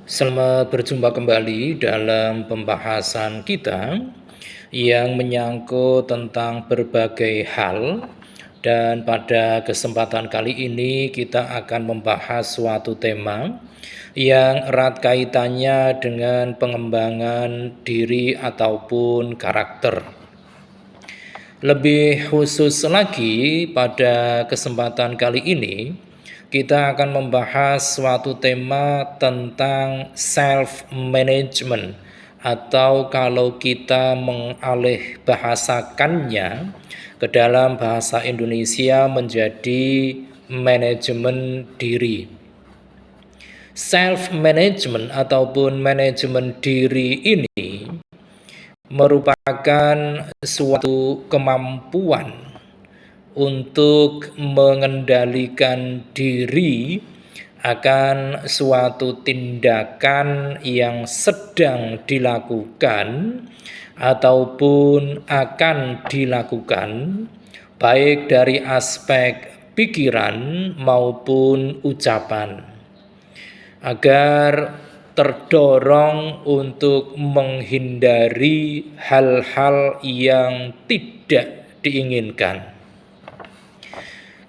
Selamat berjumpa kembali dalam pembahasan kita yang menyangkut tentang berbagai hal, dan pada kesempatan kali ini kita akan membahas suatu tema yang erat kaitannya dengan pengembangan diri ataupun karakter. Lebih khusus lagi, pada kesempatan kali ini kita akan membahas suatu tema tentang self-management, atau kalau kita mengalih bahasakannya ke dalam bahasa Indonesia menjadi manajemen diri. Self-management ataupun manajemen diri ini merupakan suatu kemampuan untuk mengendalikan diri akan suatu tindakan yang sedang dilakukan ataupun akan dilakukan, baik dari aspek pikiran maupun ucapan, agar terdorong untuk menghindari hal-hal yang tidak diinginkan.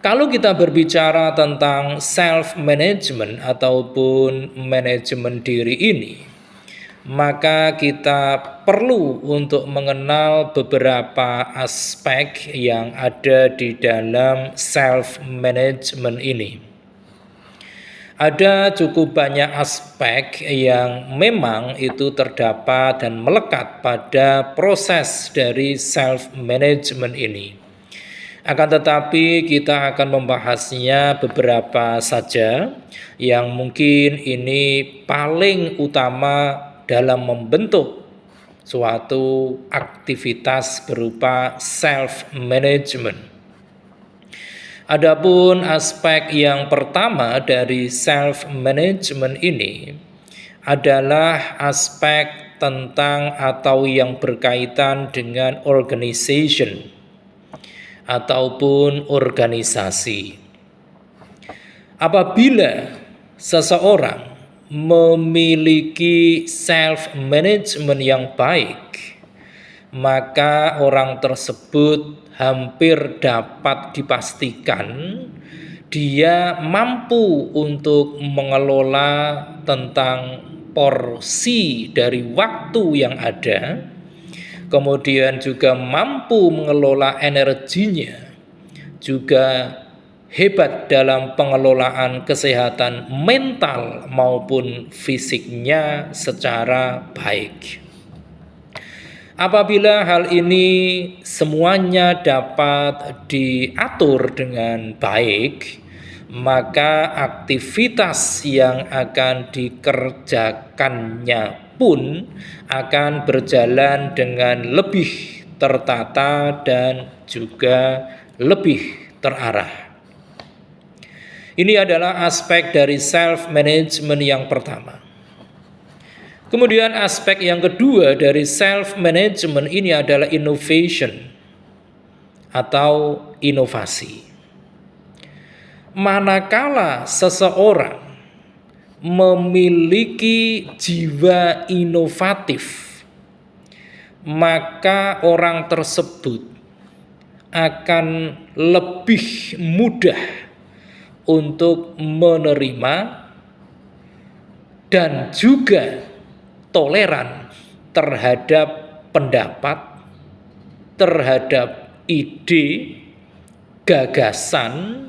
Kalau kita berbicara tentang self-management ataupun manajemen diri ini, maka kita perlu untuk mengenal beberapa aspek yang ada di dalam self-management ini. Ada cukup banyak aspek yang memang itu terdapat dan melekat pada proses dari self-management ini. Akan tetapi kita akan membahasnya beberapa saja yang mungkin ini paling utama dalam membentuk suatu aktivitas berupa self-management. Adapun aspek yang pertama dari self-management ini adalah aspek tentang atau yang berkaitan dengan organization ataupun organisasi. Apabila seseorang memiliki self-management yang baik, maka orang tersebut hampir dapat dipastikan dia mampu untuk mengelola tentang porsi dari waktu yang ada, kemudian juga mampu mengelola energinya, juga hebat dalam pengelolaan kesehatan mental maupun fisiknya secara baik. Apabila hal ini semuanya dapat diatur dengan baik, maka aktivitas yang akan dikerjakannya pun akan berjalan dengan lebih tertata dan juga lebih terarah. Ini adalah aspek dari self-management yang pertama. Kemudian aspek yang kedua dari self-management ini adalah innovation atau inovasi. Manakala seseorang memiliki jiwa inovatif, maka orang tersebut akan lebih mudah untuk menerima dan juga toleran terhadap pendapat, terhadap ide, gagasan,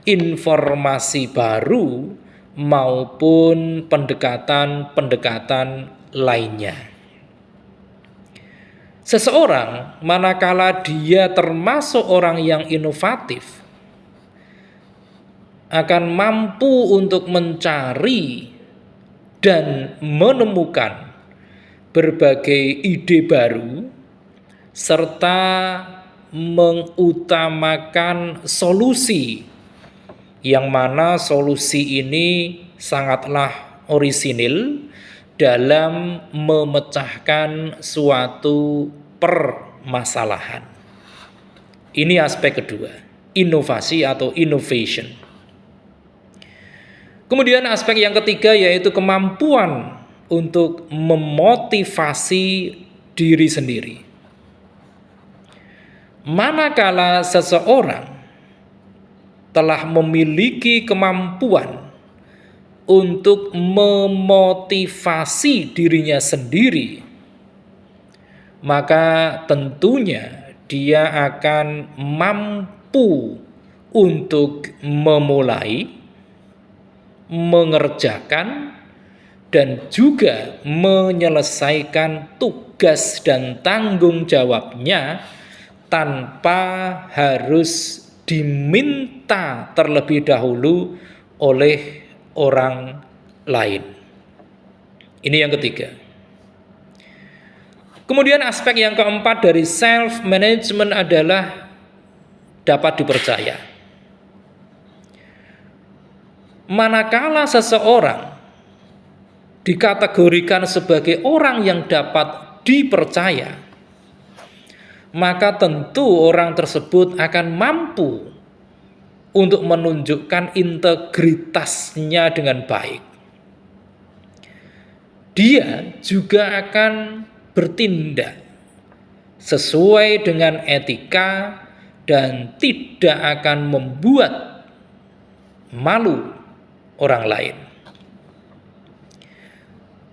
informasi baru maupun pendekatan-pendekatan lainnya. Seseorang manakala dia termasuk orang yang inovatif akan mampu untuk mencari dan menemukan berbagai ide baru serta mengutamakan solusi, yang mana solusi ini sangatlah orisinil dalam memecahkan suatu permasalahan. Ini aspek kedua, inovasi atau innovation. Kemudian aspek yang ketiga yaitu kemampuan untuk memotivasi diri sendiri. Manakala seseorang telah memiliki kemampuan untuk memotivasi dirinya sendiri, maka tentunya dia akan mampu untuk memulai, mengerjakan, dan juga menyelesaikan tugas dan tanggung jawabnya tanpa harus diminta terlebih dahulu oleh orang lain. Ini yang ketiga. Kemudian aspek yang keempat dari self management adalah dapat dipercaya. Manakala seseorang dikategorikan sebagai orang yang dapat dipercaya, maka tentu orang tersebut akan mampu untuk menunjukkan integritasnya dengan baik. Dia juga akan bertindak sesuai dengan etika dan tidak akan membuat malu orang lain.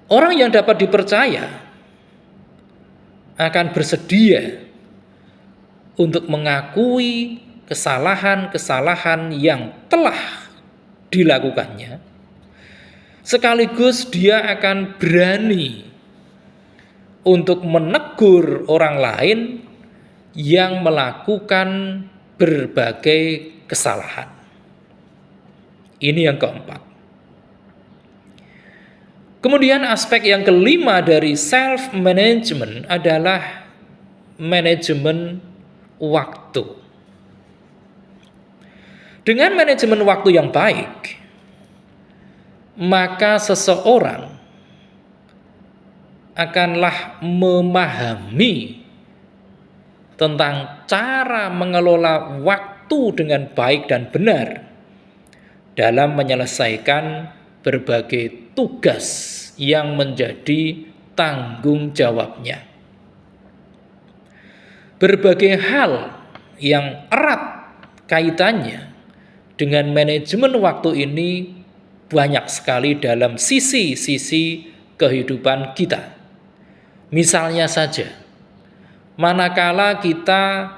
Orang yang dapat dipercaya akan bersedia untuk mengakui kesalahan-kesalahan yang telah dilakukannya, sekaligus dia akan berani untuk menegur orang lain yang melakukan berbagai kesalahan. Ini yang keempat. Kemudian aspek yang kelima dari self management adalah manajemen waktu. Dengan manajemen waktu yang baik, maka seseorang akanlah memahami tentang cara mengelola waktu dengan baik dan benar dalam menyelesaikan berbagai tugas yang menjadi tanggung jawabnya. Berbagai hal yang erat kaitannya dengan manajemen waktu ini banyak sekali dalam sisi-sisi kehidupan kita. Misalnya saja, manakala kita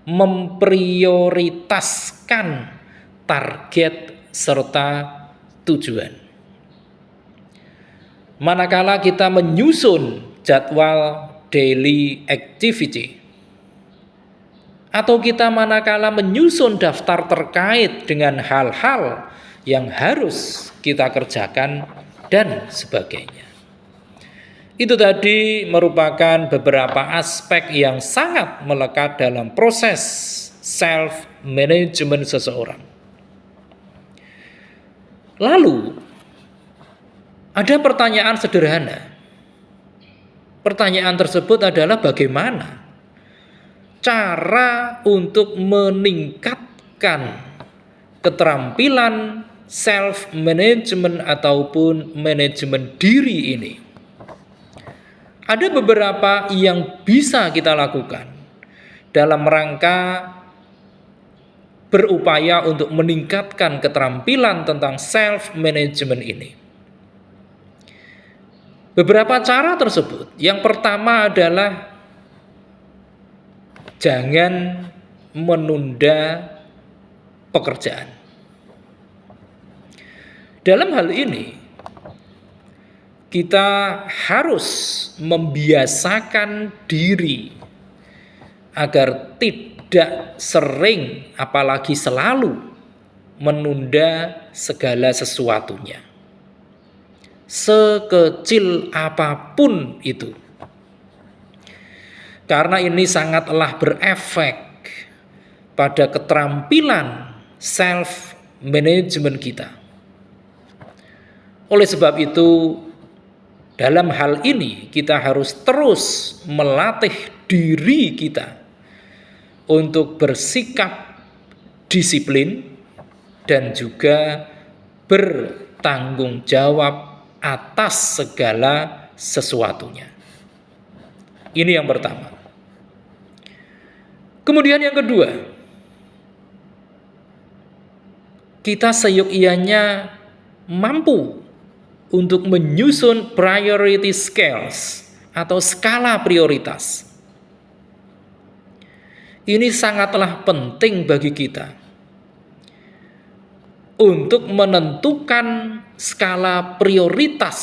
memprioritaskan target serta tujuan. Manakala kita menyusun jadwal daily activity, atau kita manakala menyusun daftar terkait dengan hal-hal yang harus kita kerjakan dan sebagainya. Itu tadi merupakan beberapa aspek yang sangat melekat dalam proses self management seseorang. Lalu ada pertanyaan sederhana. Pertanyaan tersebut adalah bagaimana cara untuk meningkatkan keterampilan self management ataupun manajemen diri ini. Ada beberapa yang bisa kita lakukan dalam rangka berupaya untuk meningkatkan keterampilan tentang self management ini. Beberapa cara tersebut, yang pertama adalah jangan menunda pekerjaan. Dalam hal ini, kita harus membiasakan diri agar tidak sering, apalagi selalu, menunda segala sesuatunya, sekecil apapun itu. Karena ini sangatlah berefek pada keterampilan self management kita. Oleh sebab itu, dalam hal ini kita harus terus melatih diri kita untuk bersikap disiplin dan juga tanggung jawab atas segala sesuatunya. Ini yang pertama. Kemudian yang kedua, kita seyogyanya mampu untuk menyusun priority scales atau skala prioritas. Ini sangatlah penting bagi kita untuk menentukan skala prioritas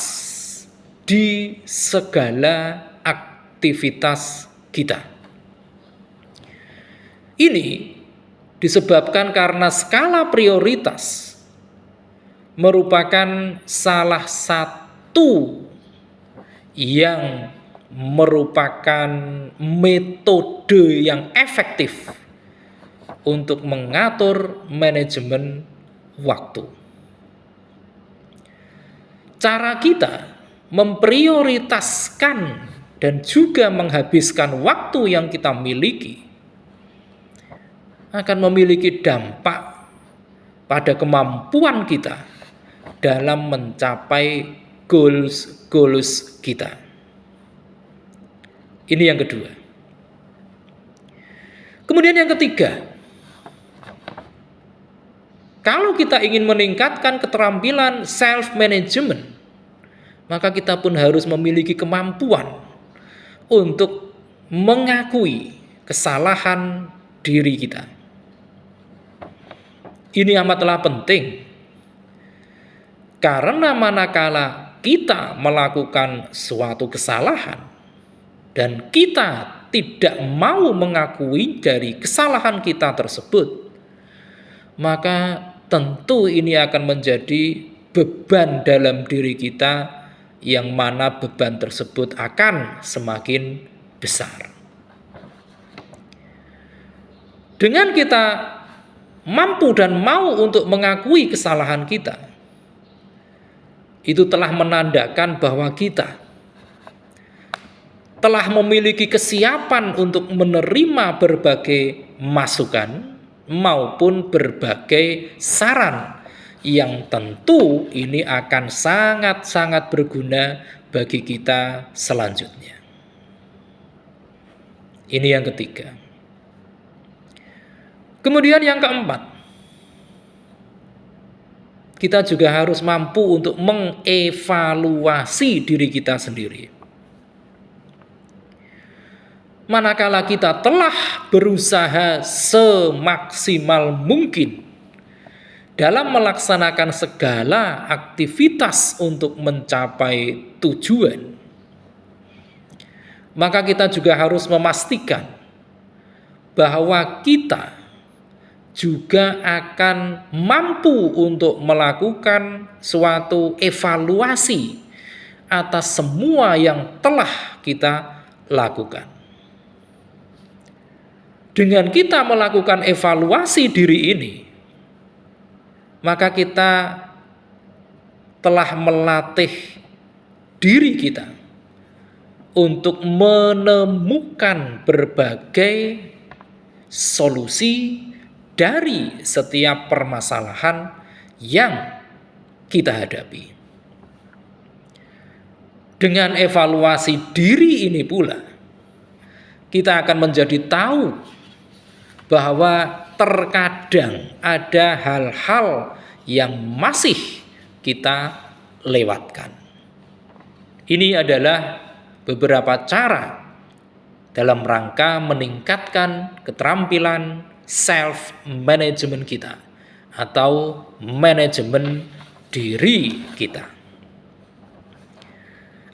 di segala aktivitas kita. Ini disebabkan karena skala prioritas merupakan salah satu yang merupakan metode yang efektif untuk mengatur manajemen waktu. Cara kita memprioritaskan dan juga menghabiskan waktu yang kita miliki akan memiliki dampak pada kemampuan kita dalam mencapai goals kita. Ini yang kedua. Kemudian yang ketiga, kalau kita ingin meningkatkan keterampilan self-management, maka kita pun harus memiliki kemampuan untuk mengakui kesalahan diri kita. Ini amatlah penting, karena manakala kita melakukan suatu kesalahan dan kita tidak mau mengakui dari kesalahan kita tersebut, maka tentu ini akan menjadi beban dalam diri kita, yang mana beban tersebut akan semakin besar. Dengan kita mampu dan mau untuk mengakui kesalahan kita, itu telah menandakan bahwa kita telah memiliki kesiapan untuk menerima berbagai masukan maupun berbagai saran yang tentu ini akan sangat-sangat berguna bagi kita selanjutnya. Ini yang ketiga. Kemudian yang keempat, kita juga harus mampu untuk mengevaluasi diri kita sendiri. Manakala kita telah berusaha semaksimal mungkin dalam melaksanakan segala aktivitas untuk mencapai tujuan, maka kita juga harus memastikan bahwa kita juga akan mampu untuk melakukan suatu evaluasi atas semua yang telah kita lakukan. Dengan kita melakukan evaluasi diri ini, maka kita telah melatih diri kita untuk menemukan berbagai solusi dari setiap permasalahan yang kita hadapi. Dengan evaluasi diri ini pula, kita akan menjadi tahu bahwa terkadang ada hal-hal yang masih kita lewatkan. Ini adalah beberapa cara dalam rangka meningkatkan keterampilan self-management kita atau manajemen diri kita.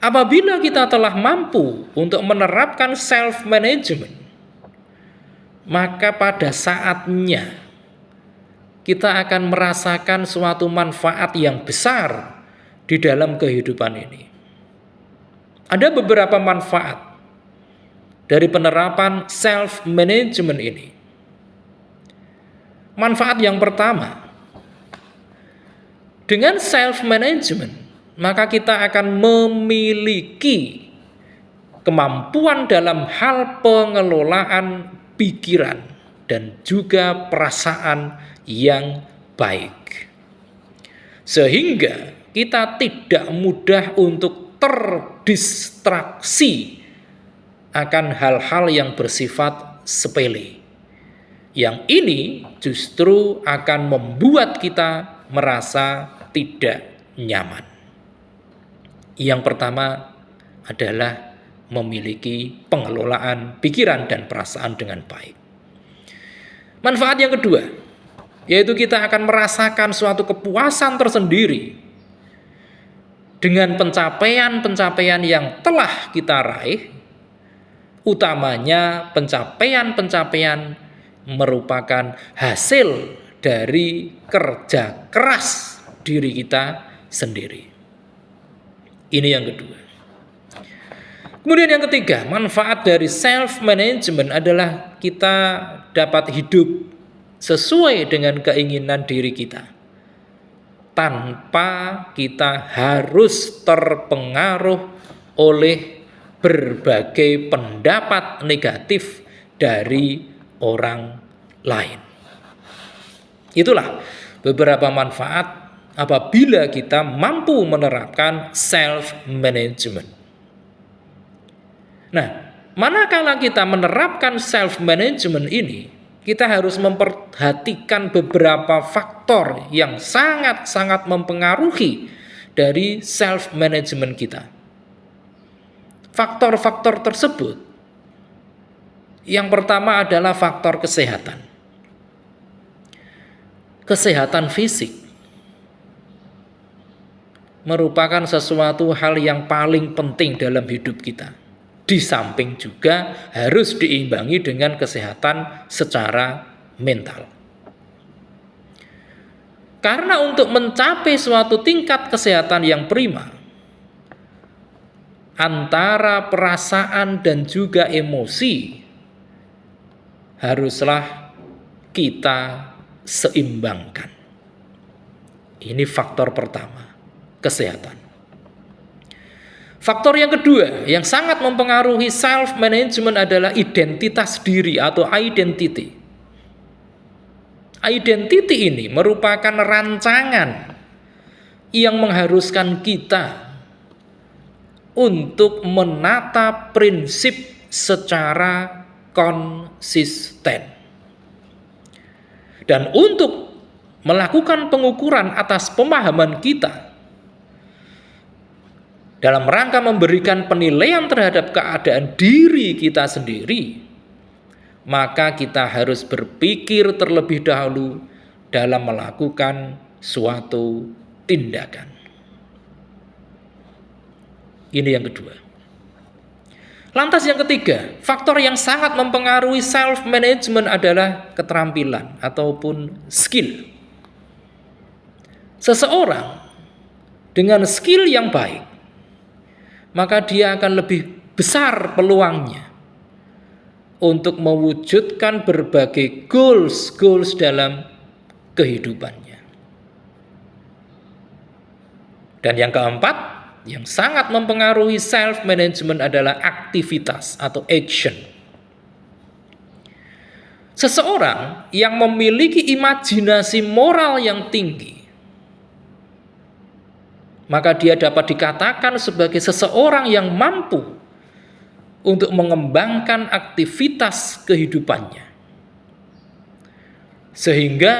Apabila kita telah mampu untuk menerapkan self-management, maka pada saatnya kita akan merasakan suatu manfaat yang besar di dalam kehidupan ini. Ada beberapa manfaat dari penerapan self-management ini. Manfaat yang pertama, dengan self-management, maka kita akan memiliki kemampuan dalam hal pengelolaan pikiran dan juga perasaan yang baik. Sehingga kita tidak mudah untuk terdistraksi akan hal-hal yang bersifat sepele. Yang ini justru akan membuat kita merasa tidak nyaman. Yang pertama adalah memiliki pengelolaan pikiran dan perasaan dengan baik. Manfaat yang kedua, yaitu kita akan merasakan suatu kepuasan tersendiri dengan pencapaian-pencapaian yang telah kita raih, utamanya pencapaian-pencapaian merupakan hasil dari kerja keras diri kita sendiri. Ini yang kedua. Kemudian yang ketiga, manfaat dari self-management adalah kita dapat hidup sesuai dengan keinginan diri kita, tanpa kita harus terpengaruh oleh berbagai pendapat negatif dari orang lain. Itulah beberapa manfaat apabila kita mampu menerapkan self-management. Nah, manakala kita menerapkan self-management ini, kita harus memperhatikan beberapa faktor yang sangat-sangat mempengaruhi dari self-management kita. Faktor-faktor tersebut, yang pertama adalah faktor kesehatan. Kesehatan fisik merupakan sesuatu hal yang paling penting dalam hidup kita. Di samping juga harus diimbangi dengan kesehatan secara mental. Karena untuk mencapai suatu tingkat kesehatan yang prima, antara perasaan dan juga emosi haruslah kita seimbangkan. Ini faktor pertama, kesehatan. Faktor yang kedua yang sangat mempengaruhi self-management adalah identitas diri atau identity. Identity ini merupakan rancangan yang mengharuskan kita untuk menata prinsip secara konsisten. Dan untuk melakukan pengukuran atas pemahaman kita dalam rangka memberikan penilaian terhadap keadaan diri kita sendiri, maka kita harus berpikir terlebih dahulu dalam melakukan suatu tindakan. Ini yang kedua. Lantas yang ketiga, faktor yang sangat mempengaruhi self-management adalah keterampilan ataupun skill. Seseorang dengan skill yang baik, maka dia akan lebih besar peluangnya untuk mewujudkan berbagai goals dalam kehidupannya. Dan yang keempat, yang sangat mempengaruhi self-management adalah aktivitas atau action. Seseorang yang memiliki imajinasi moral yang tinggi, maka dia dapat dikatakan sebagai seseorang yang mampu untuk mengembangkan aktivitas kehidupannya. Sehingga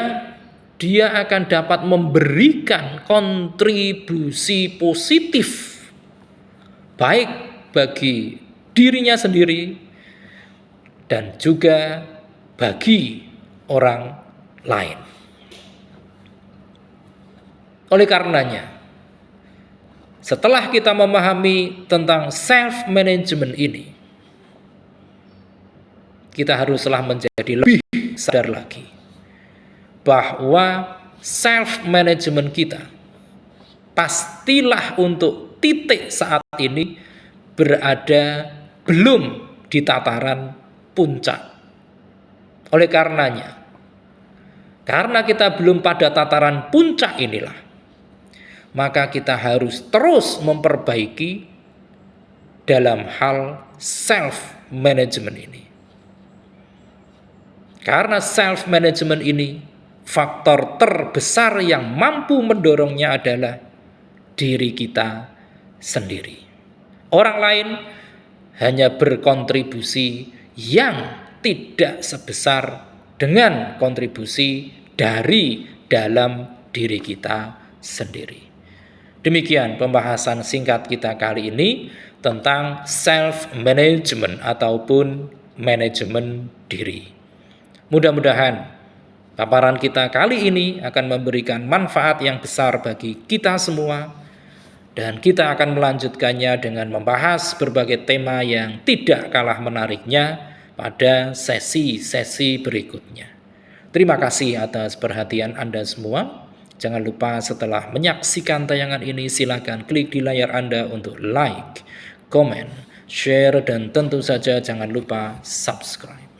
dia akan dapat memberikan kontribusi positif baik bagi dirinya sendiri dan juga bagi orang lain. Oleh karenanya, setelah kita memahami tentang self-management ini, kita haruslah menjadi lebih sadar lagi bahwa self-management kita pastilah untuk titik saat ini berada belum di tataran puncak. Oleh karenanya, karena kita belum pada tataran puncak inilah, maka kita harus terus memperbaiki dalam hal self-management ini. Karena self-management ini faktor terbesar yang mampu mendorongnya adalah diri kita sendiri. Orang lain hanya berkontribusi yang tidak sebesar dengan kontribusi dari dalam diri kita sendiri. Demikian pembahasan singkat kita kali ini tentang self-management ataupun manajemen diri. Mudah-mudahan paparan kita kali ini akan memberikan manfaat yang besar bagi kita semua, dan kita akan melanjutkannya dengan membahas berbagai tema yang tidak kalah menariknya pada sesi-sesi berikutnya. Terima kasih atas perhatian Anda semua. Jangan lupa setelah menyaksikan tayangan ini, silakan klik di layar Anda untuk like, komen, share, dan tentu saja jangan lupa subscribe.